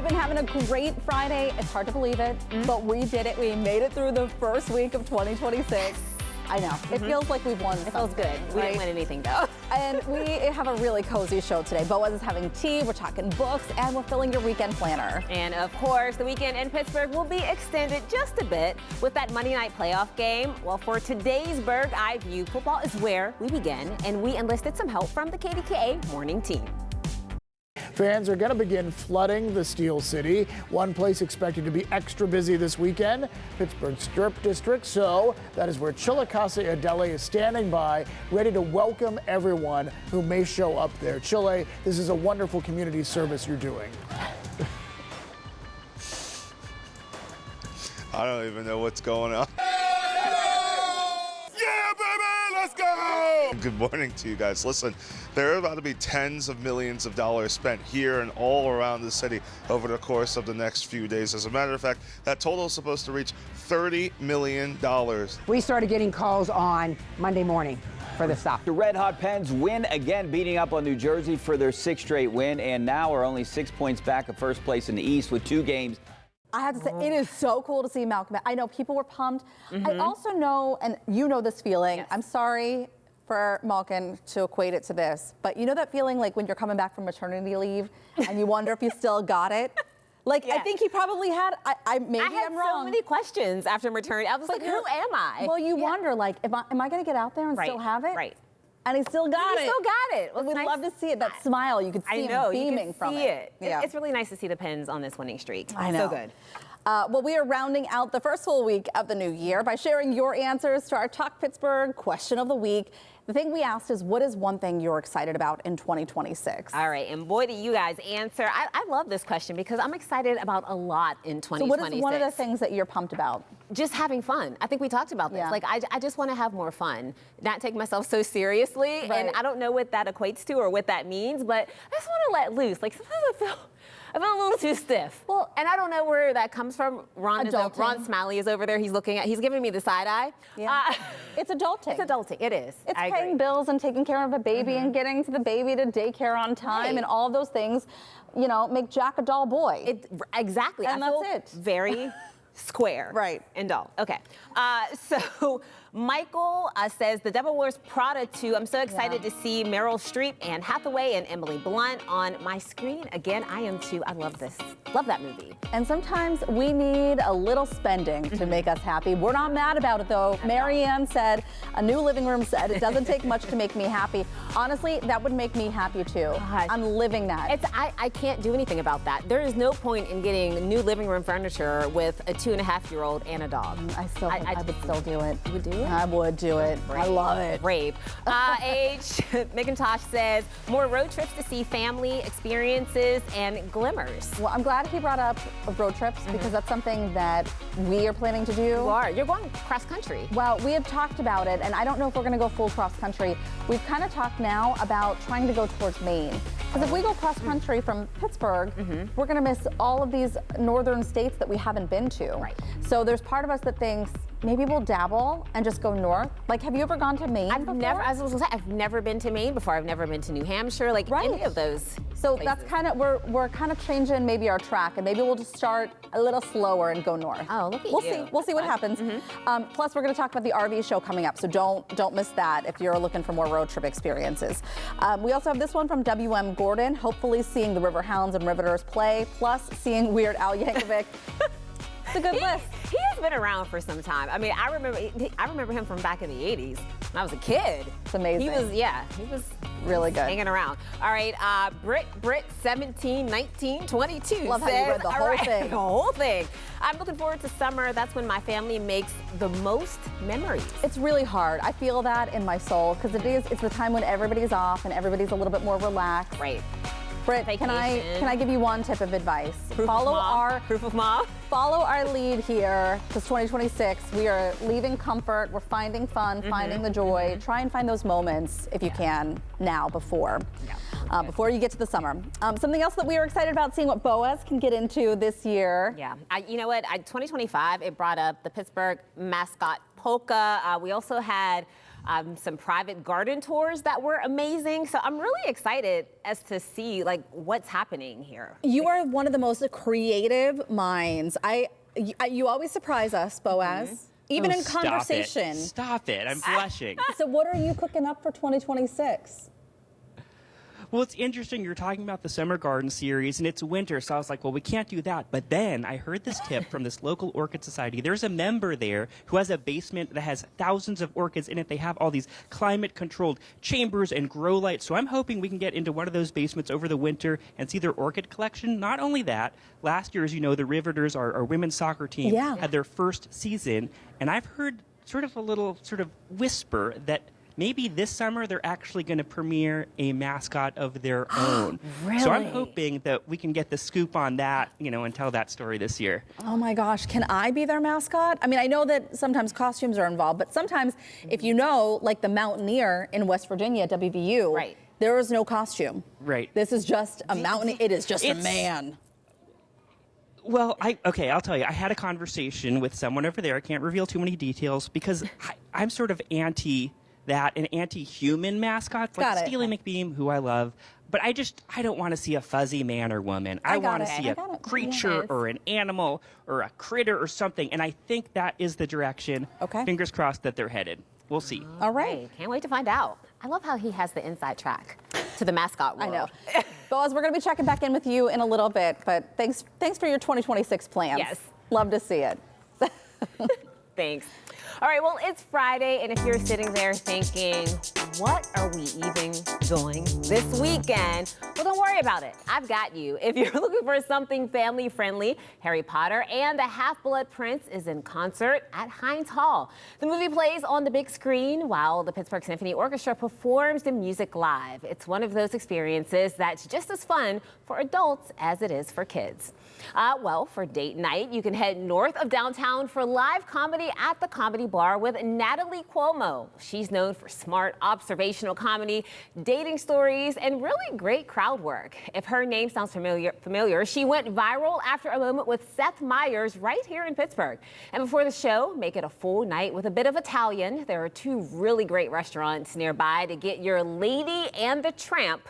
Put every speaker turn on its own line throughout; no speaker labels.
been having a great Friday. It's hard to believe it, but we did it. We made it through the first week of 2026. I know. It feels like we've won something.
It feels good. We didn't win anything, though.
And we have a really cozy show today. Boaz is having tea, we're talking books, and we're filling your weekend planner.
And, of course, the weekend in Pittsburgh will be extended just a bit with that Monday night playoff game. Well, for today's Berg Eye View, football is where we begin, and we enlisted some help from the KDKA morning team.
Fans are going to begin flooding the Steel City. One place expected to be extra busy this weekend, Pittsburgh Strip District. So that is where Chile Adele is standing by, ready to welcome everyone who may show up there. Chile, this is a wonderful community service you're doing.
I don't even know what's going on. Good morning to you guys. Listen, there are about to be tens of millions of dollars spent here and all around the city over the course of the next few days. As a matter of fact, that total is supposed to reach $30 million.
We started getting calls on Monday morning for the stop.
The Red Hot Pens win again, beating up on New Jersey for their sixth straight win, and now are only 6 points back of first place in the East with 2 games.
I have to say, it is so cool to see Malcolm. I know people were pumped. I also know, and you know this feeling, I'm sorry for Malkin to equate it to this, but you know that feeling like when you're coming back from maternity leave and you wonder if you still got it? Like, I think he probably had, maybe I'm wrong.
So many questions after maternity. I was like, who am I?
Well, you wonder, like, am I going to get out there and still have it?
Right.
And he still got it.
He still got it.
Well, we'd love to see it, that smile. You could see him beaming from it.
Yeah. It's really nice to see the Pens on this winning streak.
I know.
So good.
Well, we are rounding out the first full week of the new year by sharing your answers to our Talk Pittsburgh question of the week. The thing we asked is, what is one thing you're excited about in 2026?
All right, and boy, do you guys answer. I love this question because I'm excited about a lot in 2026.
So what is one of the things that you're pumped about?
Just having fun. I think we talked about this. Like, I just want to have more fun, not take myself so seriously. Right. And I don't know what that equates to or what that means, but I just want to let loose. Like, sometimes I feel a little too stiff. Well, and I don't know where that comes from. Ron Smiley is over there. He's giving me the side eye. Yeah.
It's adulting.
It's adulting. It is.
It's paying bills and taking care of a baby and getting to the baby to daycare on time and all those things, you know, make Jack a dull boy.
Exactly.
And that's it.
Very square.
Right.
And dull. Okay. So Michael says the Devil Wears Prada 2. I'm so excited to see Meryl Streep, Anne Hathaway, and Emily Blunt on my screen. Again, I am too. I love this. Love that movie.
And sometimes we need a little spending to make us happy. We're not mad about it, though. Marianne said, a new living room said, it doesn't take much to make me happy. Honestly, that would make me happy, too. Gosh. I'm living that.
I can't do anything about that. There is no point in getting new living room furniture with a 2.5-year-old and a dog.
I would still do it.
You would do it?
I would do it.
Brave.
I love it.
Brave. McIntosh says, more road trips to see family experiences and glimmers.
Well, I'm glad he brought up road trips because that's something that we are planning to do.
You are. You're going cross country.
Well, we have talked about it, and I don't know if we're going to go full cross country. We've kind of talked now about trying to go towards Maine. Because if we go cross country from Pittsburgh, we're going to miss all of these northern states that we haven't been to.
Right.
So there's part of us that thinks maybe we'll dabble and just go north. Like, have you ever gone to Maine before?
I've never been to Maine before. I've never been to New Hampshire, like any of those.
So
places.
that's kind of, we're kind of changing maybe our track, and maybe we'll just start a little slower and go north.
Oh, look at you.
We'll see what happens. Plus, we're going to talk about the RV show coming up, so don't miss that if you're looking for more road trip experiences. We also have this one from W.M. Gordon, hopefully seeing the Riverhounds and Riveters play, plus seeing Weird Al Yankovic. It's a good list.
He has been around for some time. I mean, I remember him from back in the 80s when I was a kid.
It's amazing.
He was
really good.
Hanging around. All right, Brit 17, 19, 22
Love
says,
how you read the whole thing.
The whole thing. I'm looking forward to summer. That's when my family makes the most memories.
It's really hard. I feel that in my soul because it's the time when everybody's off and everybody's a little bit more relaxed.
Right.
Britt, can I give you one tip of advice?
Proof of mom.
Follow our lead here, because 2026, we are leaving comfort, we're finding fun, finding the joy. Try and find those moments, if you can, now, before you get to the summer. Something else that we are excited about, seeing what Boaz can get into this year.
Yeah, you know what, 2025, it brought up the Pittsburgh mascot polka. We also had some private garden tours that were amazing. So I'm really excited as to see like what's happening here.
You are one of the most creative minds. You always surprise us, Boaz. Even in conversation.
Stop it. I'm blushing.
So what are you cooking up for 2026?
Well, it's interesting. You're talking about the Summer Garden series, and it's winter, so I was like, well, we can't do that. But then I heard this tip from this local orchid society. There's a member there who has a basement that has thousands of orchids in it. They have all these climate-controlled chambers and grow lights. So I'm hoping we can get into one of those basements over the winter and see their orchid collection. Not only that, last year, as you know, the Riveters, our women's soccer team, had their first season. And I've heard sort of a little sort of whisper that maybe this summer they're actually going to premiere a mascot of their own.
Really?
So I'm hoping that we can get the scoop on that, and tell that story this year.
Oh my gosh, can I be their mascot? I mean, I know that sometimes costumes are involved, but sometimes if you know, like the Mountaineer in West Virginia, WVU, there is no costume.
Right.
This is just a mountain. It is just a man.
Well, I'll tell you. I had a conversation with someone over there. I can't reveal too many details because I'm sort of anti that, an anti-human mascots like Steely McBeam, who I love. But I don't want to see a fuzzy man or woman. I want to see a creature or an animal or a critter or something. And I think that is the direction, fingers crossed, that they're headed. We'll see.
All right.
Can't wait to find out. I love how he has the inside track to the mascot world.
I know. Boaz, we're going to be checking back in with you in a little bit, but thanks for your 2026 plans.
Yes.
Love to see it.
Thanks. All right, well, it's Friday, and if you're sitting there thinking, what are we even doing this weekend? Well, don't worry about it. I've got you. If you're looking for something family-friendly, Harry Potter and the Half-Blood Prince is in concert at Heinz Hall. The movie plays on the big screen while the Pittsburgh Symphony Orchestra performs the music live. It's one of those experiences that's just as fun for adults as it is for kids. Well, for date night, you can head north of downtown for live comedy at the Comedy Bar with Natalie Cuomo. She's known for smart observational comedy, dating stories, and really great crowd work. If her name sounds familiar, she went viral after a moment with Seth Meyers right here in Pittsburgh. And before the show, make it a full night with a bit of Italian. There are two really great restaurants nearby to get your Lady and the Tramp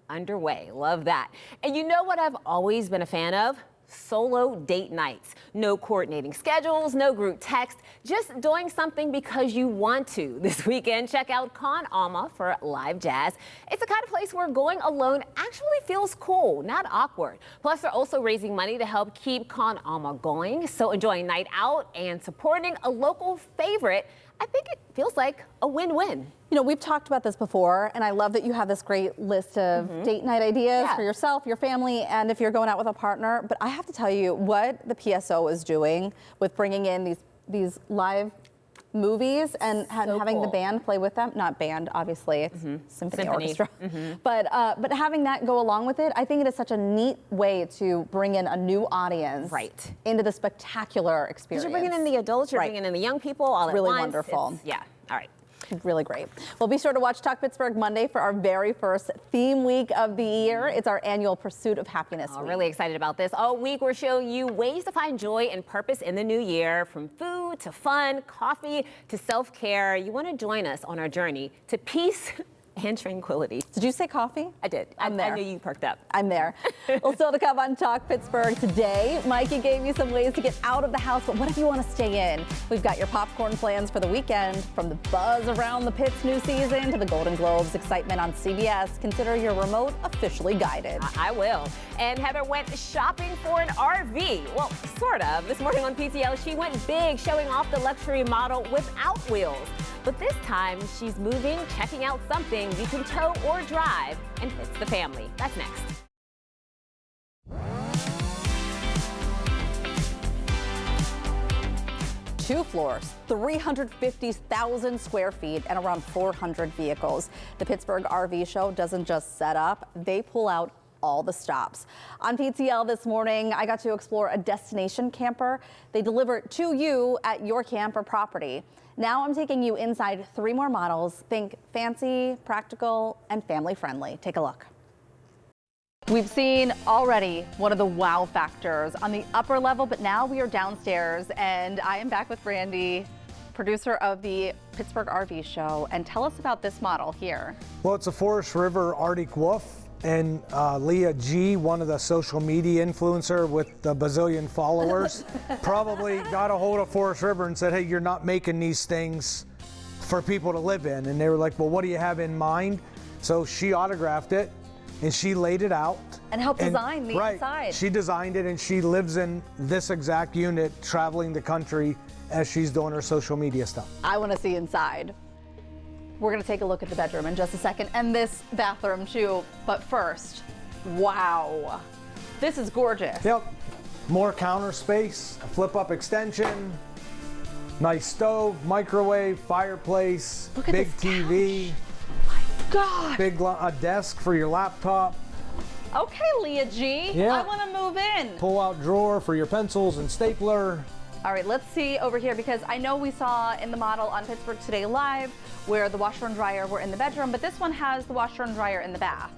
underway. Love that. And you know what I've always been a fan of? Solo date nights. No coordinating schedules, no group text, just doing something because you want to. This weekend, check out Con Alma for live jazz. It's the kind of place where going alone actually feels cool, not awkward. Plus, they're also raising money to help keep Con Alma going. So enjoying night out and supporting a local favorite, I think it feels like a win-win.
You know, we've talked about this before, and I love that you have this great list of date night ideas for yourself, your family, and if you're going out with a partner. But I have to tell you what the PSO is doing with bringing in these live movies and having the band play with them. Not band, obviously, it's symphony orchestra. But having that go along with it, I think it is such a neat way to bring in a new audience into the spectacular experience.
You're bringing in the adults, you're bringing in the young people all at once.
Really wonderful.
All right.
Really great. Well, be sure to watch Talk Pittsburgh Monday for our very first theme week of the year. It's our annual Pursuit of Happiness week.
Really excited about this. All week we're showing you ways to find joy and purpose in the new year, from food to fun, coffee to self-care. You want to join us on our journey to peace and tranquility.
Did you say coffee?
I did.
I'm there.
I knew you perked up.
I'm there. Well, still to come on Talk Pittsburgh today. Mikey gave you some ways to get out of the house, but what if you want to stay in? We've got your popcorn plans for the weekend, from the buzz around the Pitt's new season to the Golden Globes excitement on CBS. Consider your remote officially guided.
I will. And Heather went shopping for an RV. Well, sort of. This morning on PTL, she went big, showing off the luxury model without wheels. But this time, she's moving, checking out something you can tow or drive and fits the family. That's next.
Two floors, 350,000 square feet, and around 400 vehicles. The Pittsburgh RV Show doesn't just set up, they pull out all the stops. On PTL this morning, I got to explore a destination camper. They deliver it to you at your camp or property. Now I'm taking you inside three more models. Think fancy, practical, and family friendly. Take a look. We've seen already one of the wow factors on the upper level, but now we are downstairs and I am back with Brandy. producer of the Pittsburgh RV show, and tell us about this model here.
Well, it's a Forest River Arctic Wolf. And Leah G, one of the social media influencer with the bazillion followers, probably got a hold of Forest River and said, hey, you're not making these things for people to live in. And they were like, well, what do you have in mind? So she autographed it and she laid it out.
And helped design the inside.
She designed it and she lives in this exact unit, traveling the country as she's doing her social media stuff.
I want to see inside. We're going to take a look at the bedroom in just a second, and this bathroom too. But first, wow, this is gorgeous.
Yep, more counter space, a flip-up extension, nice stove, microwave, fireplace,
Look at
big
this
TV,
God.
big desk for your laptop.
Okay, Leah G,
Yeah.
I want to move in.
Pull-out drawer for your pencils and stapler.
All right, let's see over here, because I know we saw in the model on Pittsburgh Today Live where the washer and dryer were in the bedroom, but this one has the washer and dryer in the bath.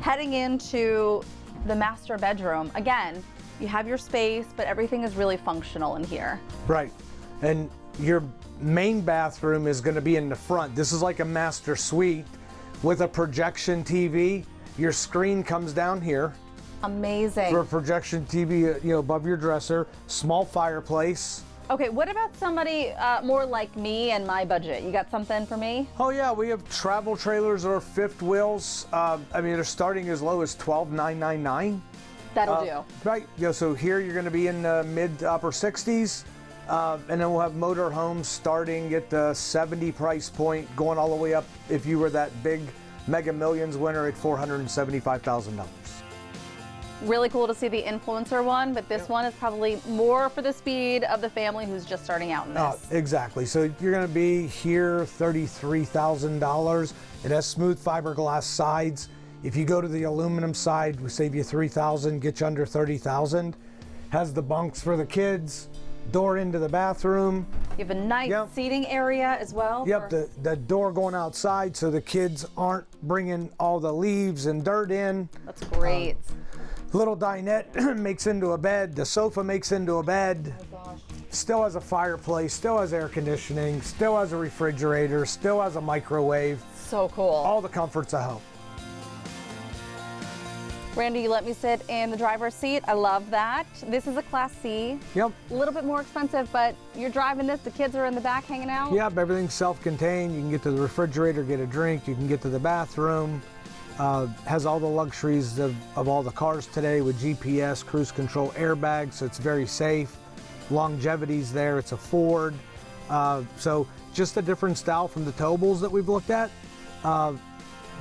Heading into the master bedroom, again, you have your space, but everything is really functional in here.
Right, and your main bathroom is going to be in the front. This is like a master suite with a projection TV. Your screen comes down here.
Amazing.
For a projection TV, above your dresser, small fireplace.
Okay, what about somebody more like me and my budget? You got something for me?
Oh yeah, we have travel trailers or fifth wheels. They're starting as low as $12,999.
That'll do.
Right. So here you're going to be in the mid to upper 60s, and then we'll have motor homes starting at the 70 price point, going all the way up if you were that big Mega Millions winner at $475,000.
Really cool to see the influencer one, but this one is probably more for the speed of the family who's just starting out in this.
Exactly. So you're going to be here $33,000. It has smooth fiberglass sides. If you go to the aluminum side, we save you $3,000, get you under $30,000. Has the bunks for the kids, door into the bathroom.
You have a nice seating area as well.
Yep, the door going outside so the kids aren't bringing all the leaves and dirt in.
That's great.
Little dinette makes into a bed. The sofa makes into a bed.
Oh gosh.
Still has a fireplace, still has air conditioning, still has a refrigerator, still has a microwave.
So cool.
All the comforts of home.
Randy, you let me sit in the driver's seat. I love that. This is a Class C.
Yep.
A little bit more expensive, but you're driving this. The kids are in the back hanging out.
Yep, everything's self-contained. You can get to the refrigerator, get a drink. You can get to the bathroom. Has all the luxuries of all the cars today with GPS, cruise control, airbags, so it's very safe. Longevity's there. It's a Ford. So just a different style from the towables that we've looked at.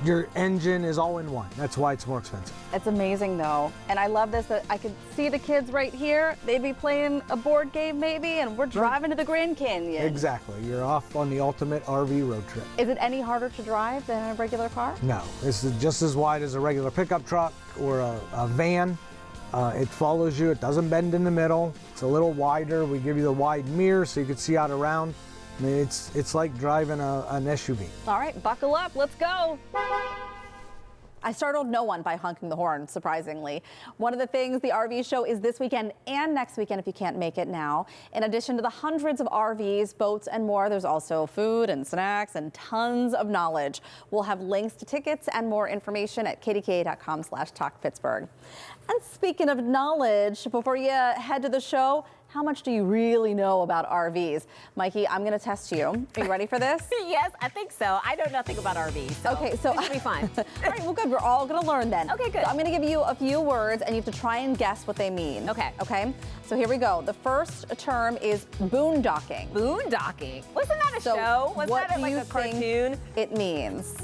Your engine is all in one. That's why it's more expensive.
It's amazing though. And I love this, that I could see the kids right here. They'd be playing a board game maybe, and we're driving to the Grand Canyon.
Exactly. You're off on the ultimate RV road trip.
Is it any harder to drive than a regular car?
No. This is just as wide as a regular pickup truck or a van. It follows you. It doesn't bend in the middle. It's a little wider. We give you the wide mirror so you can see out around. I mean, it's like driving an SUV.
All right, buckle up, let's go. I startled no one by honking the horn, surprisingly. One of the things the RV show is this weekend and next weekend if you can't make it now. In addition to the hundreds of RVs, boats, and more, there's also food and snacks and tons of knowledge. We'll have links to tickets and more information at kdka.com/talkpittsburgh. And speaking of knowledge, before you head to the show, how much do you really know about RVs? Mikey, I'm going to test you. Are you ready for this?
Yes, I think so. I know nothing about RVs. So
okay, so
it should be fun.
All right, well, good. We're all going to learn then.
Okay, good.
So I'm going to give you a few words, and you have to try and guess what they mean.
Okay.
Okay. So here we go. The first term is boondocking.
Boondocking. Wasn't that a
So
show? Wasn't
what
that
do
like
you
a cartoon?
think it means?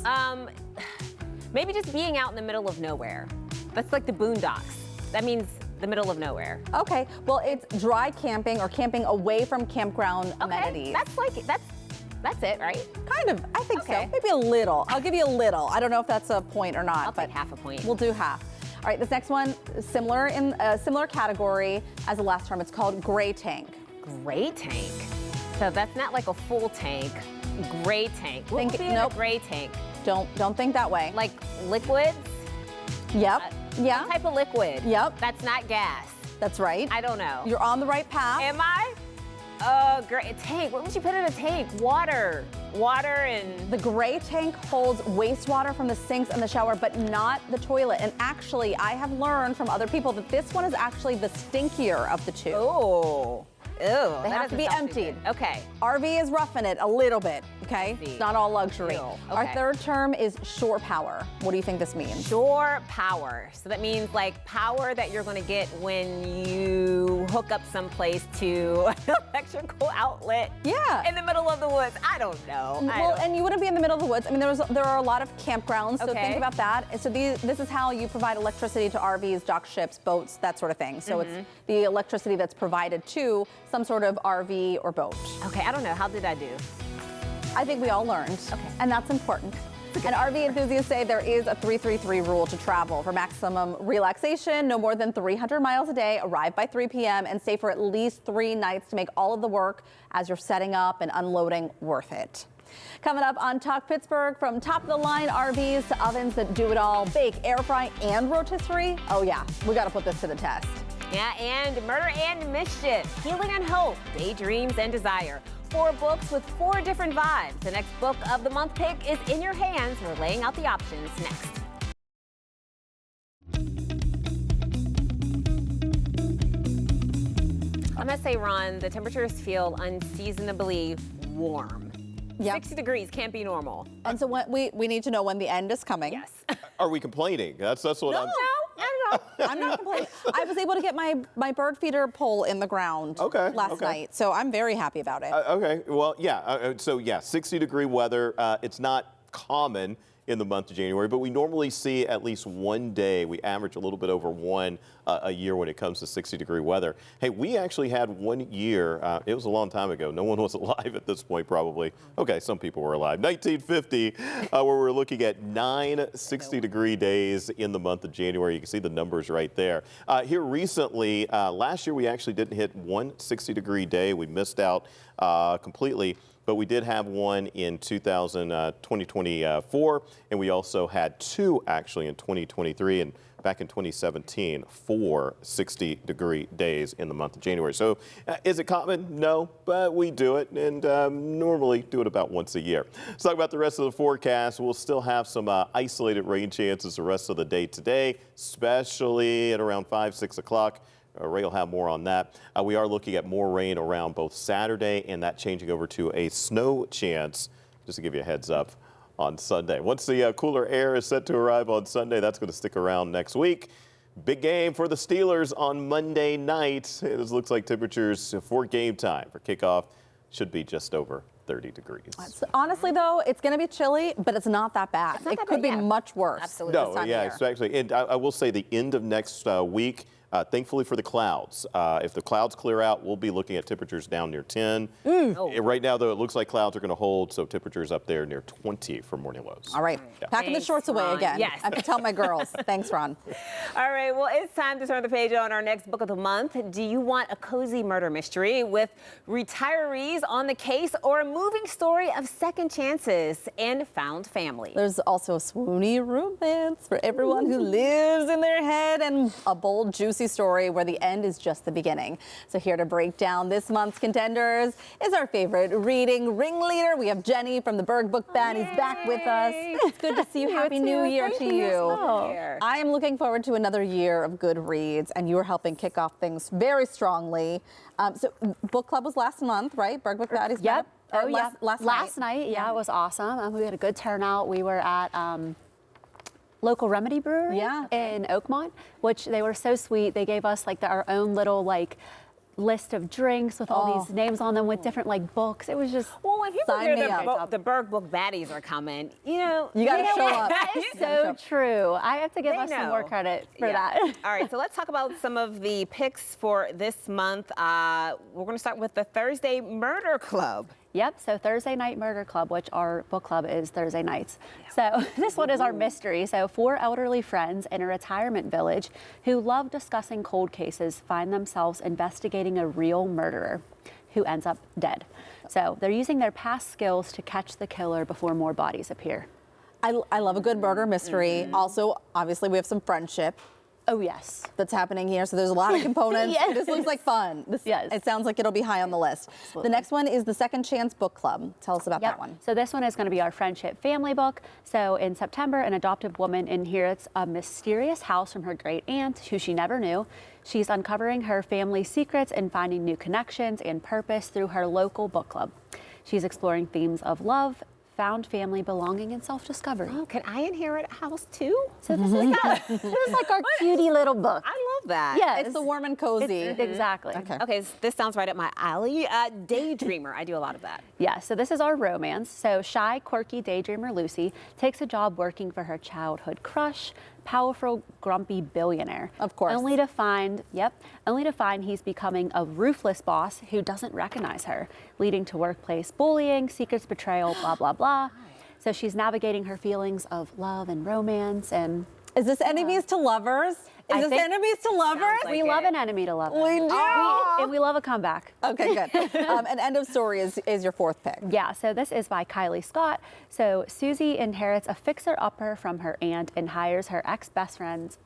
Maybe just being out in the middle of nowhere. That's like the boondocks. That means the middle of nowhere.
Okay. Well, it's dry camping or camping away from campground amenities.
That's it, right?
Kind of. I think
Okay.
so. Maybe a little. I'll give you a little. I don't know if that's a point or not.
I'll
but
take half a point.
We'll do half. All right. This next one, similar in a similar category as the last term. It's called gray tank.
Gray tank. So that's not like a full tank. Gray tank. What would be in a gray tank?
Don't think that way.
Like liquids?
Yep. Yeah.
What type of liquid?
Yep.
That's not gas.
That's right.
I don't know.
You're on the right path.
Am I? Gray tank. What would you put in a tank? Water and...
The gray tank holds wastewater from the sinks and the shower, but not the toilet. And actually, I have learned from other people that this one is actually the stinkier of the two.
Oh. Ew,
they have to be emptied.
Okay.
RV is roughing it a little bit, okay? It's not all luxury.
Okay.
Our third term is shore power. What do you think this means?
Shore power. So that means like power that you're going to get when you hook up someplace to an electrical outlet.
Yeah.
In the middle of the woods. I don't know.
And you wouldn't be in the middle of the woods. I mean, there are a lot of campgrounds, so think about that. And so this is how you provide electricity to RVs, dock ships, boats, that sort of thing. So it's the electricity that's provided to some sort of RV or boat.
Okay, I don't know. How did I do?
I think we all learned. Okay. And that's important. And RV enthusiasts say there is a 3-3-3 rule to travel. For maximum relaxation, no more than 300 miles a day, arrive by 3 p.m., and stay for at least 3 nights to make all of the work as you're setting up and unloading worth it. Coming up on Talk Pittsburgh, from top-of-the-line RVs to ovens that do it all, bake, air fry, and rotisserie. Oh yeah, we got to put this to the test.
Yeah, and Murder and Mischief, Healing and Hope, Daydreams and Desire. 4 books with 4 different vibes. The next book of the month pick is in your hands. We're laying out the options next. I'm gonna say, Ron, the temperatures feel unseasonably warm. Yep. 60 degrees can't be normal.
And so we need to know when the end is coming.
Yes.
Are we complaining? That's what I'm...
No. I'm not complaining. I was able to get my bird feeder pole in the ground last night, so I'm very happy about it.
Okay, well, yeah. So, yeah, 60-degree weather. It's not common in the month of January, but we normally see at least one day. We average a little bit over one a year when it comes to 60-degree weather. Hey, we actually had 1 year. It was a long time ago. No one was alive at this point, probably. Okay, some people were alive. 1950, where we're looking at 9 60-degree days in the month of January. You can see the numbers right there. Here recently, last year we actually didn't hit one 60-degree day. We missed out completely. But we did have one in 2024, and we also had 2 actually in 2023, and back in 2017, 4 60-degree days in the month of January. So is it common? No, but we do it, and normally do it about once a year. Let's talk about the rest of the forecast. We'll still have some isolated rain chances the rest of the day today, especially at around 5, 6 o'clock. Ray will have more on that. We are looking at more rain around both Saturday and that changing over to a snow chance, just to give you a heads up, on Sunday. Once the cooler air is set to arrive on Sunday, that's going to stick around next week. Big game for the Steelers on Monday night. It looks like temperatures for game time for kickoff should be just over 30 degrees.
Honestly, though, it's going to be chilly, but it's not that bad. It could be much worse.
Absolutely.
No, yeah, it's actually, and I will say the end of next week, thankfully for the clouds. If the clouds clear out, we'll be looking at temperatures down near 10. Right now, though, it looks like clouds are going to hold, so temperatures up there near 20 for morning lows.
All right.
Yeah.
Packing the shorts away again.
Yes.
I have to tell my girls. Thanks, Ron.
All right, well, it's time to turn the page on our next book of the month. Do you want a cozy murder mystery with retirees on the case, or a moving story of second chances and found family?
There's also a swoony romance for everyone who lives in their head, and a bold, juicy story where the end is just the beginning. So here to break down this month's contenders is our favorite reading ringleader. We have Jenny from the Berg Book Band. He's back with us. It's good to see you. Happy New Year to you. I am looking forward to another year of good reads, and you are helping kick off things very strongly. So book club was last month, right? Berg Book Band.
Yep.
Last night.
Yeah, it was awesome. We had a good turnout. We were at local Remedy Brewery in Oakmont, which they were so sweet. They gave us like our own little list of drinks with all these names on them with different books. It was just
when people hear the Berg Book baddies are coming, you got
to show up.
That is so true. I have to give us some more credit for that.
All right, so let's talk about some of the picks for this month. We're going to start with the Thursday Murder Club.
Yep, so Thursday Night Murder Club, which our book club is Thursday nights. So this one is our mystery. So 4 elderly friends in a retirement village who love discussing cold cases find themselves investigating a real murderer who ends up dead. So they're using their past skills to catch the killer before more bodies appear.
I love a good murder mystery. Also, obviously, we have some friendship.
Oh, yes.
That's happening here. So there's a lot of components.
Yes.
This looks like fun.
Yes.
It sounds like it'll be high on the list.
Absolutely.
The next one is the Second Chance Book Club. Tell us about that one.
So this one is going to be our friendship family book. So in September, an adoptive woman inherits a mysterious house from her great aunt, who she never knew. She's uncovering her family's secrets and finding new connections and purpose through her local book club. She's exploring themes of love, found family, belonging, and self-discovery.
Oh, can I inherit a house too?
So this is like our cutie little book.
I love that.
Yeah,
It's the warm and cozy.
Exactly.
Okay, this sounds right up my alley. Daydreamer, I do a lot of that.
Yeah, so this is our romance. So shy, quirky daydreamer Lucy takes a job working for her childhood crush, powerful, grumpy billionaire.
Of course.
Only to find he's becoming a ruthless boss who doesn't recognize her, leading to workplace bullying, secrets betrayal, blah, blah, blah. So she's navigating her feelings of love and romance and...
Is this enemies to lovers? Is this enemies to lovers?
We love an enemy to lover.
We do.
And we love a comeback.
Okay, good. And end of story is your fourth pick.
Yeah, so this is by Kylie Scott. So Susie inherits a fixer-upper from her aunt and hires her ex-boyfriend's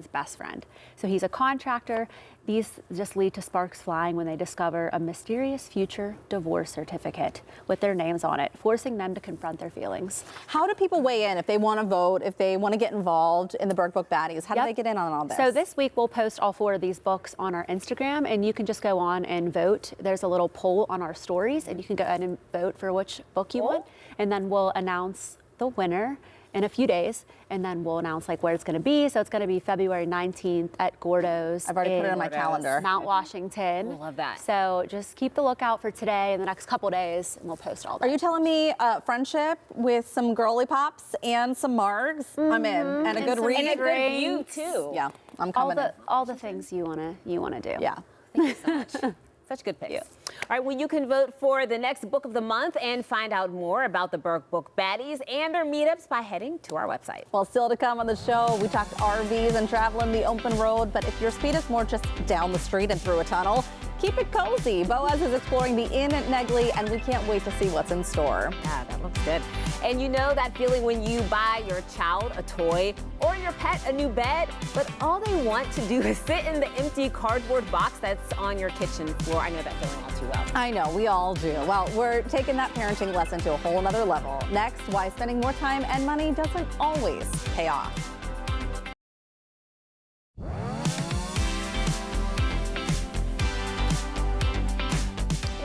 best friend. So he's a contractor. These just lead to sparks flying when they discover a mysterious future divorce certificate with their names on it, forcing them to confront their feelings.
How do people weigh in if they want to vote, if they want to get involved in the Berg Book Baddies? How do they get in on all this?
So this week we'll post all 4 of these books on our Instagram, and you can just go on and vote. There's a little poll on our stories, and you can go ahead and vote for which book you want, and then we'll announce the winner in a few days, and then we'll announce like where it's going to be. So it's going to be February 19th at Gordo's.
I've already put it on my calendar.
Mount Washington.
I love that.
So just keep the lookout for today and the next couple days, and we'll post all that.
Are you telling me friendship with some girly pops and some margs? I'm in, and a good read,
and a good view too.
Yeah, I'm coming in.
All the things you wanna do.
Yeah.
Thank you so much. Such good picks. All right, well, you can vote for the next book of the month and find out more about the Berg Book Baddies and their meetups by heading to our website.
Well, still to come on the show, we talked RVs and traveling the open road, but if your speed is more just down the street and through a tunnel, keep it cozy. Boaz is exploring the Inn at Negley, and we can't wait to see what's in store.
Yeah, that looks good. And you know that feeling when you buy your child a toy or your pet a new bed, but all they want to do is sit in the empty cardboard box that's on your kitchen floor. I know that feeling all too well.
I know, we all do. Well, we're taking that parenting lesson to a whole nother level. Next, why spending more time and money doesn't always pay off.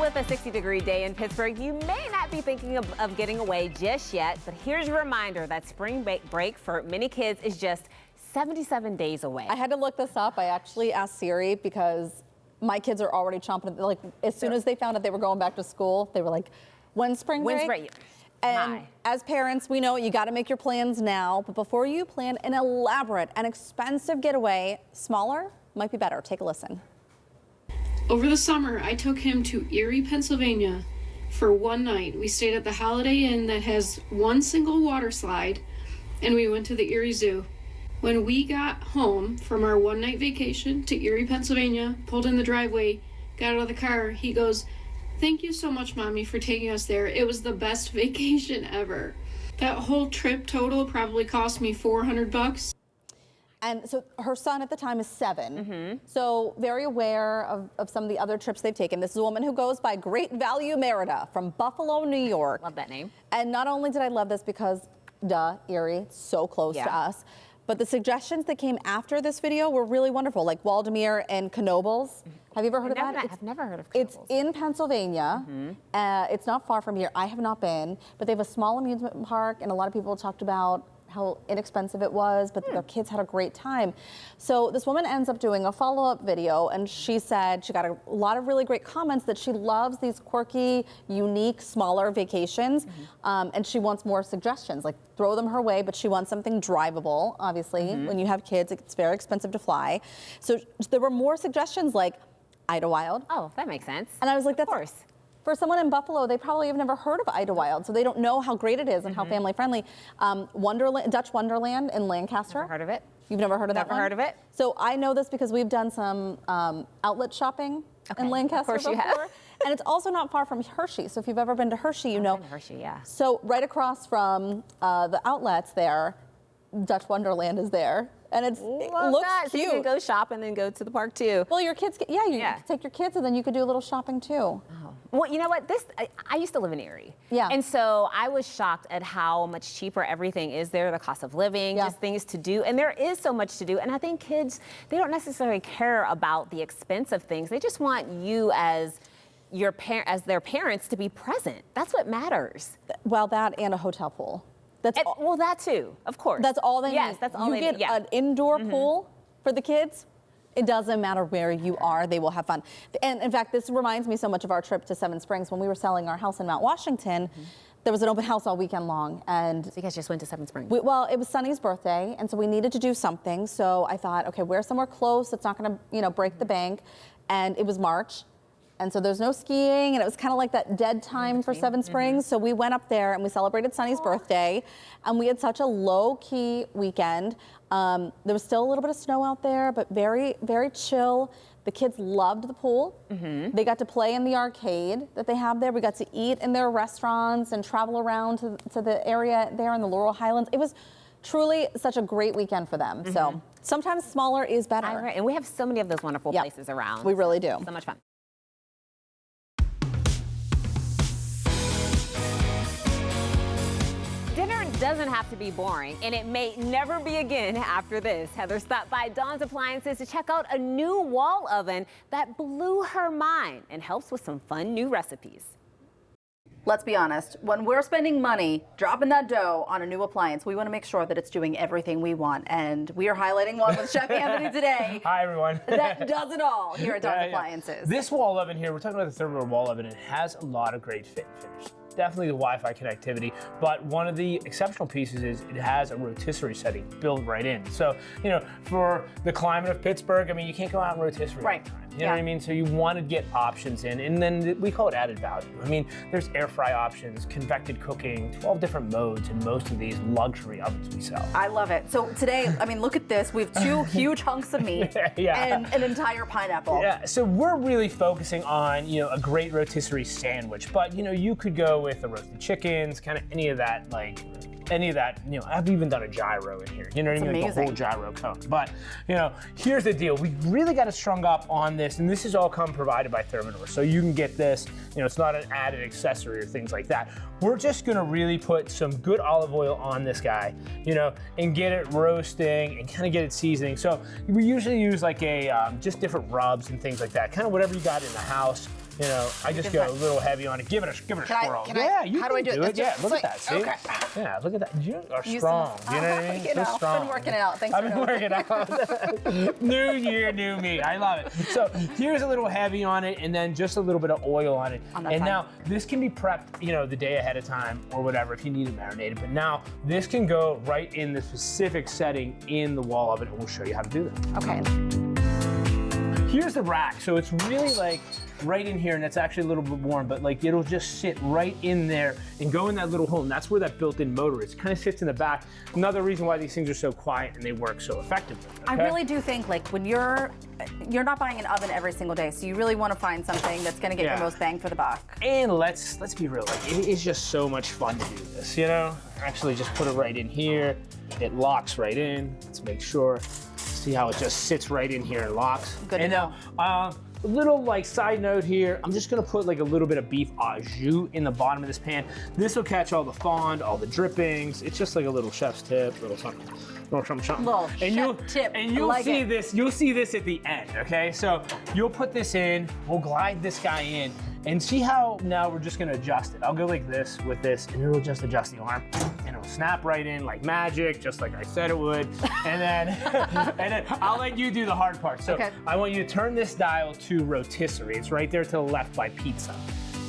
With a 60-degree day in Pittsburgh, you may not be thinking of getting away just yet, but here's your reminder that spring break for many kids is just 77 days away.
I had to look this up. I actually asked Siri because my kids are already chomping. Like, as soon as they found out they were going back to school, they were like, when's spring break?
When's break?
And as parents, we know you got to make your plans now, but before you plan an elaborate and expensive getaway, smaller might be better. Take a listen.
Over the summer, I took him to Erie, Pennsylvania for one night. We stayed at the Holiday Inn that has one single water slide, and we went to the Erie Zoo. When we got home from our one-night vacation to Erie, Pennsylvania, pulled in the driveway, got out of the car, he goes, "Thank you so much, Mommy, for taking us there. It was the best vacation ever." That whole trip total probably cost me $400.
And so her son at the time is 7. So very aware of some of the other trips they've taken. This is a woman who goes by Great Value Merida from Buffalo, New York.
Love that name.
And not only did I love this because, Erie, it's so close to us, but the suggestions that came after this video were really wonderful, like Waldemere and Knoebels. Have you ever heard of that?
I've never heard of Knoebels.
It's in Pennsylvania. It's not far from here. I have not been, but they have a small amusement park, and a lot of people talked about how inexpensive it was, but their kids had a great time. So this woman ends up doing a follow-up video, and she said she got a lot of really great comments that she loves these quirky, unique, smaller vacations, and she wants more suggestions, like throw them her way, but she wants something drivable. Obviously, when you have kids, it's very expensive to fly. So there were more suggestions like Idlewild.
Oh, that makes sense.
And I was like, that's,
of course.
For someone in Buffalo, they probably have never heard of Idlewild, so they don't know how great it is and how family friendly. Wonderland, Dutch Wonderland in Lancaster.
Never heard of it.
You've never heard of that one?
Never heard of it.
So I know this because we've done some outlet shopping in Lancaster
Of course you
before.
have.
And it's also not far from Hershey. So if you've ever been to Hershey, you know.
Hershey, yeah.
So right across from the outlets there, Dutch Wonderland is there. And it looks
that.
cute.
So you can go shop and then go to the park too.
Well, your kids, you can take your kids and then you could do a little shopping too.
Oh. Well, you know what? I used to live in Erie.
Yeah.
And so I was shocked at how much cheaper everything is there, the cost of living, just things to do. And there is so much to do. And I think kids, they don't necessarily care about the expense of things. They just want you as their parents to be present. That's what matters.
Well, that and a hotel pool.
Well, that too, of course.
That's all they need.
Yes, that's all they need.
You get an indoor pool for the kids. It doesn't matter where you are, they will have fun. And in fact, this reminds me so much of our trip to Seven Springs when we were selling our house in Mount Washington. There was an open house all weekend long. And
so you guys just went to Seven Springs?
Well, it was Sunny's birthday, and so we needed to do something. So I thought, okay, we're somewhere close. It's not gonna, break the bank. And it was March. And so there's no skiing, and it was kind of like that dead time for Seven Springs. So we went up there and we celebrated Sunny's birthday, and we had such a low-key weekend. There was still a little bit of snow out there, but very, very chill. The kids loved the pool. They got to play in the arcade that they have there. We got to eat in their restaurants and travel around to the area there in the Laurel Highlands. It was truly such a great weekend for them. So sometimes smaller is better.
And we have so many of those wonderful places around.
We really do.
So much fun. Dinner doesn't have to be boring, and it may never be again after this. Heather stopped by Dawn's Appliances to check out a new wall oven that blew her mind and helps with some fun new recipes.
Let's be honest, when we're spending money dropping that dough on a new appliance, we want to make sure that it's doing everything we want. And we are highlighting one with Chef Anthony today.
Hi, everyone.
That does it all here at Dawn's Appliances.
This wall oven here, we're talking about the thermal wall oven, and it has a lot of great fit and finish. Definitely the Wi-Fi connectivity, but one of the exceptional pieces is it has a rotisserie setting built right in. So, for the climate of Pittsburgh, I mean, you can't go out and rotisserie all the time. You know what I mean? So you want to get options in, and then we call it added value. I mean, there's air fry options, convected cooking, 12 different modes in most of these luxury ovens we sell.
I love it. So today, I mean, look at this. We have 2 huge hunks of meat and an entire pineapple.
Yeah, so we're really focusing on, a great rotisserie sandwich, but, you could go with the roasted chickens, kind of any of that, I've even done a gyro in here, you know what I mean? Like the whole gyro cone. But, here's the deal. We really got it strung up on this, and this is all provided by Thermador. So you can get this, it's not an added accessory or things like that. We're just gonna really put some good olive oil on this guy, and get it roasting and kind of get it seasoning. So we usually use like just different rubs and things like that, kind of whatever you got in the house. I just go a little heavy on it. Give it a swirl.
How do I do it?
Yeah, look at that. See?
Okay.
Yeah, look at that. You are strong. You know what I mean?
I've been working it out. Thanks
I've been working out. New year, new me. I love it. So here's a little heavy on it, and then just a little bit of oil on it. And now this can be prepped, the day ahead of time or whatever if you need it marinated. But now this can go right in the specific setting in the wall oven, and we'll show you how to do that.
Okay.
Here's the rack. So it's really like right in here, and it's actually a little bit warm, but like it'll just sit right in there and go in that little hole, and that's where that built-in motor is. It kind of sits in the back. Another reason why these things are so quiet and they work so effectively. Okay?
I really do think like when you're not buying an oven every single day, so you really want to find something that's going to get your most bang for the buck.
And let's be real, like it is just so much fun to do this, Actually just put it right in here. It locks right in. Let's make sure. See how it just sits right in here and locks.
Good
and
to know.
Now, a little side note here, I'm just gonna put like a little bit of beef au jus in the bottom of this pan. This will catch all the fond, all the drippings. It's just like a little chef's tip, little something. And you'll see this. You'll see this at the end. Okay, so you'll put this in. We'll glide this guy in, and see how now we're just gonna adjust it. I'll go like this with this, and it'll just adjust the arm, and it'll snap right in like magic, just like I said it would. And then I'll let you do the hard part. So I want you to turn this dial to rotisserie. It's right there to the left by pizza.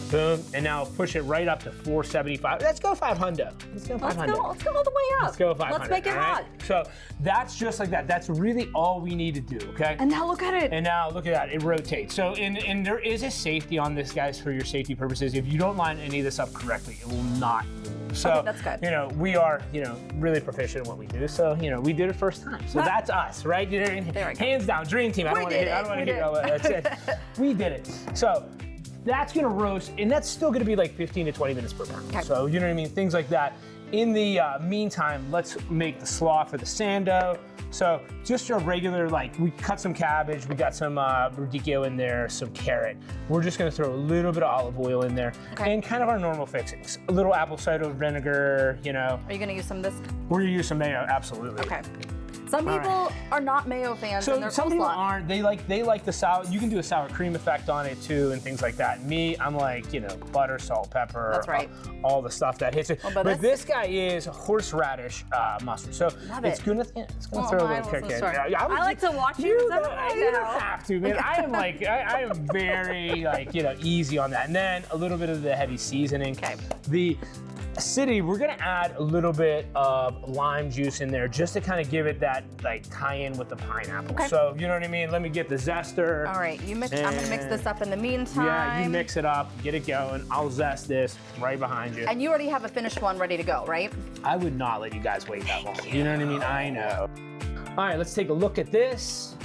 Boom, and now push it right up to 475. Let's go 500. Let's go 500.
Let's go all the way up.
Let's go 500.
Let's make it hot.
So that's just like that. That's really all we need to do, okay?
And now look at it.
And now look at that, it rotates. So, and there is a safety on this, guys, for your safety purposes. If you don't line any of this up correctly, it will not move. So,
that's good.
We are, really proficient in what we do. So, we did it first time. So that's us, right? Hands down, dream team. I don't want to hear all that. That's it. We did it. So, that's gonna roast, and that's still gonna be like 15 to 20 minutes per pound. Okay. So, you know what I mean? Things like that. in the meantime, let's make the slaw for the sando. So just a regular, like, we cut some cabbage, we got some radicchio in there, some carrot. We're just gonna throw a little bit of olive oil in there, and kind of our normal fixings. A little apple cider vinegar, you know.
Are you gonna use some of this?
We're gonna use some mayo, absolutely.
Okay. Some people are not mayo fans in their
some people
coleslaw.
aren't. They like the sour. You can do a sour cream effect on it too, and things like that. Me, I'm like, you know, butter, salt, pepper.
That's right.
All the stuff that hits it.
Oh,
but this guy is horseradish mustard, so it's gonna throw a little kick in.
I like to watch you.
You don't have to, man. I am like, I am very like, you know, easy on that. And then a little bit of the heavy seasoning.
Okay.
The acidity, we're gonna add a little bit of lime juice in there just to kind of give it that like tie-in with the pineapple.
Okay.
So you know what I mean? Let me get the zester.
All right, you mix. I'm gonna mix this up in the meantime.
Yeah, you mix it up, get it going. I'll zest this right behind you.
And you already have a finished one ready to go, right?
I would not let you guys wait that long. You know what I mean? I know. All right, let's take a look at this.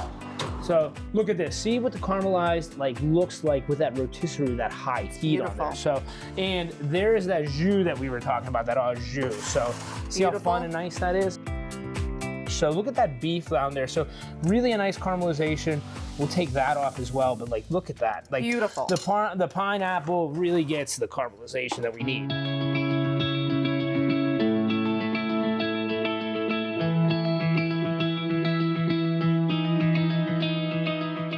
So look at this. See what the caramelized like looks like with that rotisserie, that high heat on there. So, and there is that jus that we were talking about, that au jus. So see how fun and nice that is? So look at that beef down there. So really a nice caramelization. We'll take that off as well, but like look at that. Like
beautiful.
The pineapple really gets the caramelization that we need.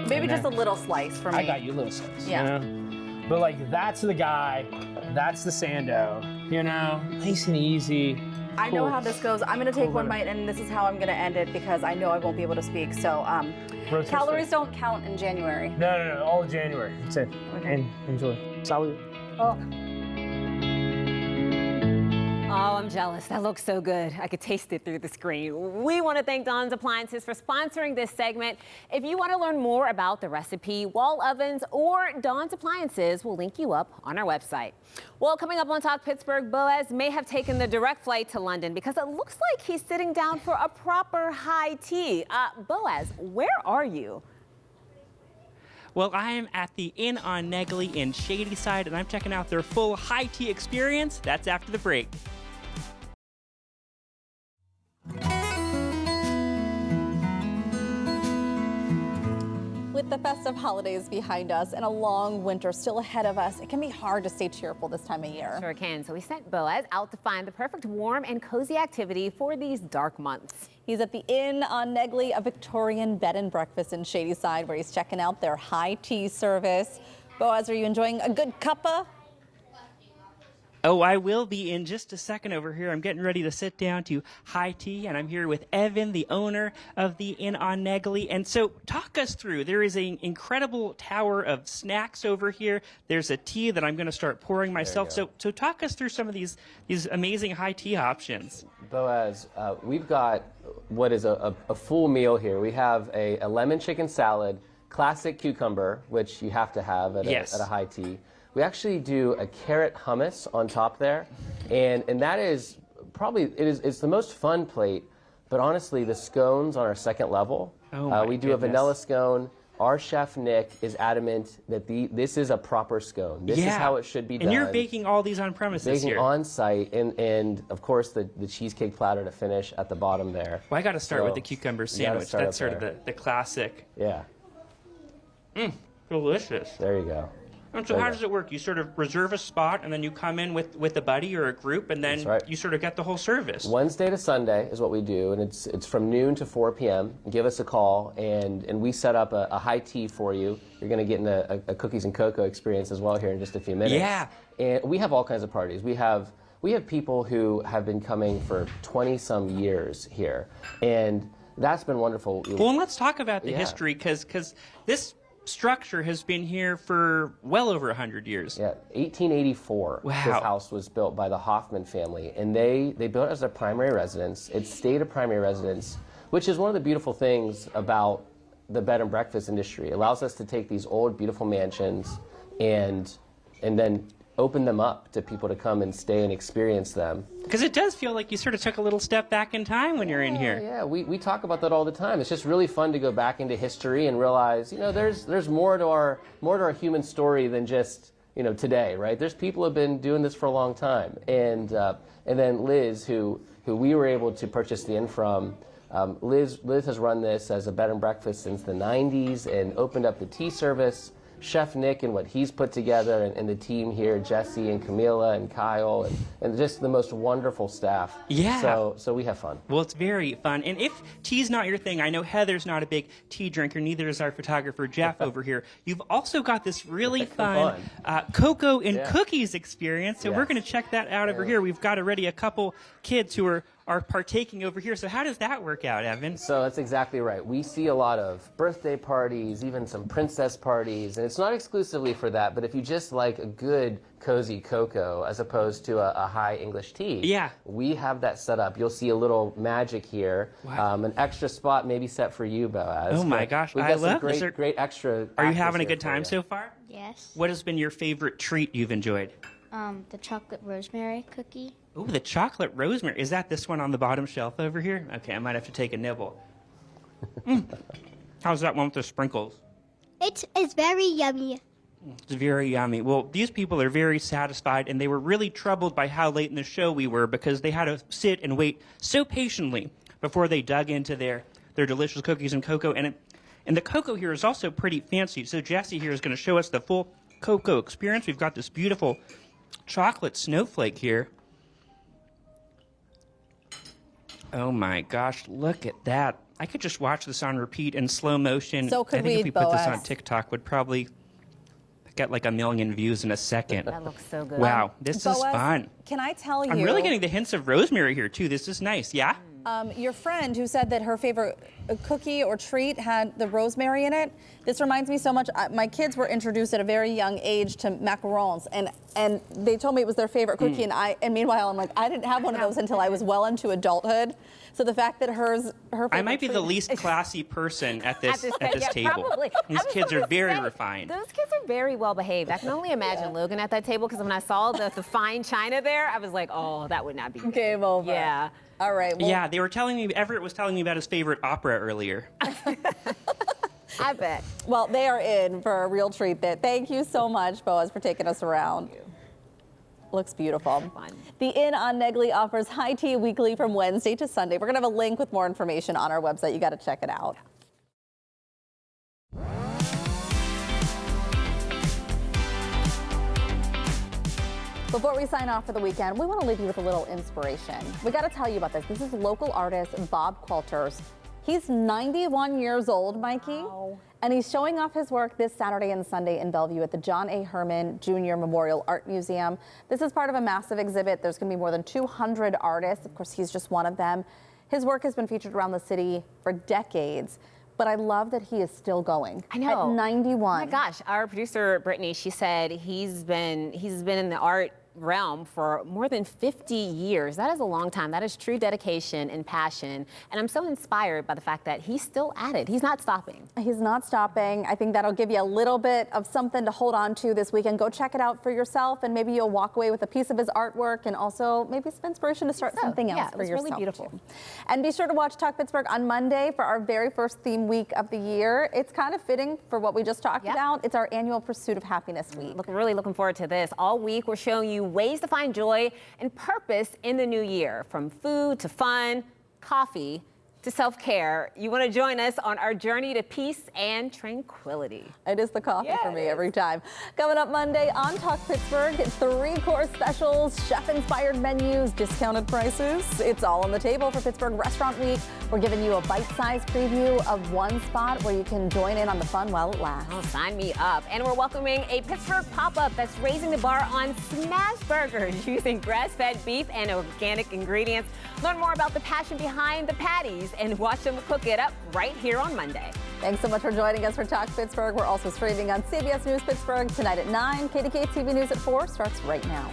Maybe just a little slice for me.
I got you a little slice.
Yeah.
You know? But like that's the guy, that's the sando, you know, nice and easy.
I know how this goes. I'm gonna take one bite, and this is how I'm gonna end it because I know I won't be able to speak. So, calories don't count in January.
No, all January. That's it. Okay. And enjoy. Salud.
Oh.
Oh, I'm jealous. That looks so good. I could taste it through the screen. We want to thank Dawn's Appliances for sponsoring this segment. If you want to learn more about the recipe, wall ovens, or Dawn's Appliances, we'll link you up on our website. Well, coming up on Talk Pittsburgh, Boaz may have taken the direct flight to London because it looks like he's sitting down for a proper high tea. Boaz, where are you?
Well, I am at the Inn on Negley in Shadyside, and I'm checking out their full high tea experience. That's after the break.
With the festive holidays behind us and a long winter still ahead of us, it can be hard to stay cheerful this time of year.
Sure can. So we sent Boaz out to find the perfect warm and cozy activity for these dark months.
He's at the Inn on Negley, a Victorian bed and breakfast in Shadyside, where he's checking out their high tea service. Boaz, are you enjoying a good cuppa?
Oh, I will be in just a second over here. I'm getting ready to sit down to high tea, and I'm here with Evan, the owner of the Inn on Negley. And so talk us through. There is an incredible tower of snacks over here. There's a tea that I'm going to start pouring myself. So talk us through some of these amazing high tea options.
Boaz, we've got what is a full meal here. We have a lemon chicken salad, classic cucumber, which you have to have at a high tea. We actually do a carrot hummus on top there, and that is probably, it's the most fun plate, but honestly, the scones on our second level, we do a vanilla scone. Our chef, Nick, is adamant that this is a proper scone. This is how it should be done.
And you're baking all these on premises here.
Baking on site, and of course, the cheesecake platter to finish at the bottom there.
Well, I got to start with the cucumber sandwich. That's sort of the classic.
Yeah.
Delicious.
There you go.
And so how does it work? You sort of reserve a spot, and then you come in with a buddy or a group, and then you sort of get the whole service.
Wednesday to Sunday is what we do, and it's from noon to 4 p.m. Give us a call, and we set up a high tea for you. You're going to get in a cookies and cocoa experience as well here in just a few minutes.
Yeah.
And we have all kinds of parties. We have people who have been coming for 20-some years here, and that's been wonderful.
Well, and let's talk about the history, because this structure has been here for well over 100 years.
Yeah, 1884.
Wow.
This house was built by the Hoffman family, and they built it as a primary residence. It stayed a primary residence, which is one of the beautiful things about the bed and breakfast industry. It allows us to take these old, beautiful mansions and then open them up to people to come and stay and experience them.
Because it does feel like you sort of took a little step back in time when you're in here.
Yeah, we talk about that all the time. It's just really fun to go back into history and realize, there's more to our human story than just today, right? There's people who have been doing this for a long time. And then Liz, who we were able to purchase the inn from, Liz has run this as a bed and breakfast since the 90s and opened up the tea service. Chef Nick and what he's put together, and the team here, Jesse and Camila and Kyle, and just the most wonderful staff.
Yeah.
So we have fun.
Well, it's very fun. And if tea's not your thing, I know Heather's not a big tea drinker, neither is our photographer Jeff over here. You've also got this really fun cocoa and cookies experience, so we're going to check that out over here. We've got already a couple kids who are partaking over here. So how does that work out, Evan?
So that's exactly right. We see a lot of birthday parties, even some princess parties, and it's not exclusively for that, but if you just like a good cozy cocoa as opposed to a high English tea, we have that set up. You'll see a little magic here, an extra spot maybe set for you, Boaz.
Oh my gosh,
I
love
this.
This.
Great extra.
Are you having a good time so far?
Yes.
What has been your favorite treat you've enjoyed?
The chocolate rosemary cookie.
Oh, the chocolate rosemary. Is that this one on the bottom shelf over here? Okay, I might have to take a nibble. How's that one with the sprinkles?
It's very yummy.
It's very yummy. Well, these people are very satisfied, and they were really troubled by how late in the show we were because they had to sit and wait so patiently before they dug into their delicious cookies and cocoa. And the cocoa here is also pretty fancy. So Jesse here is going to show us the full cocoa experience. We've got this beautiful chocolate snowflake here. Oh my gosh, look at that. I could just watch this on repeat in slow motion.
So could
I think if we put
Boaz.
this on TikTok, would probably get like 1 million views in a second.
That looks so good.
Wow, this is
Boaz,
fun.
Can I tell you?
I'm really getting the hints of rosemary here too. This is nice, yeah?
Your friend who said that her favorite cookie or treat had the rosemary in it. This reminds me so much. My kids were introduced at a very young age to macarons, and they told me it was their favorite cookie. And meanwhile, I'm like, I didn't have one of those until I was well into adulthood. So the fact that her
I might be
treat,
the least classy person at this table.
Probably.
These kids are very refined.
Those kids are very well behaved. I can only imagine Logan at that table because when I saw the fine china there, I was like, oh, that would not be good.
Game over.
Yeah.
All right. Well,
Yeah, they were telling me, Everett was telling me about his favorite opera earlier.
I bet.
Well, they are in for a real treat there. Thank you so much, Boaz, for taking us around. Looks beautiful.
Fun.
The Inn on Negley offers high tea weekly from Wednesday to Sunday. We're going to have a link with more information on our website. You got to check it out. Before we sign off for the weekend, we want to leave you with a little inspiration. We got to tell you about this. This is local artist Bob Qualters. He's 91 years old, Mikey, and he's showing off his work this Saturday and Sunday in Bellevue at the John A. Herman Jr. Memorial Art Museum. This is part of a massive exhibit. There's going to be more than 200 artists. Of course, he's just one of them. His work has been featured around the city for decades. But I love that he is still going.
I know.
At 91.
Oh my gosh, our producer Brittany, she said he's been in the art realm for more than 50 years. That is a long time. That is true dedication and passion. And I'm so inspired by the fact that he's still at it. He's not stopping.
He's not stopping. I think that'll give you a little bit of something to hold on to this weekend. Go check it out for yourself, and maybe you'll walk away with a piece of his artwork and also maybe some inspiration to start something else for yourself.
Really beautiful.
Too. And be sure to watch Talk Pittsburgh on Monday for our very first theme week of the year. It's kind of fitting for what we just talked about. It's our annual Pursuit of Happiness week.
Really looking forward to this. All week we're showing you ways to find joy and purpose in the new year, from food to fun, coffee to self-care. You want to join us on our journey to peace and tranquility.
It is the coffee for me every time. Coming up Monday on Talk Pittsburgh, 3-course specials, chef-inspired menus, discounted prices. It's all on the table for Pittsburgh Restaurant Week. We're giving you a bite-sized preview of one spot where you can join in on the fun while it lasts.
Oh, sign me up. And we're welcoming a Pittsburgh pop-up that's raising the bar on smash burgers using grass-fed beef and organic ingredients. Learn more about the passion behind the patties and watch them cook it up right here on Monday.
Thanks so much for joining us for Talk Pittsburgh. We're also streaming on CBS News Pittsburgh tonight at 9. KDK TV News at 4 starts right now.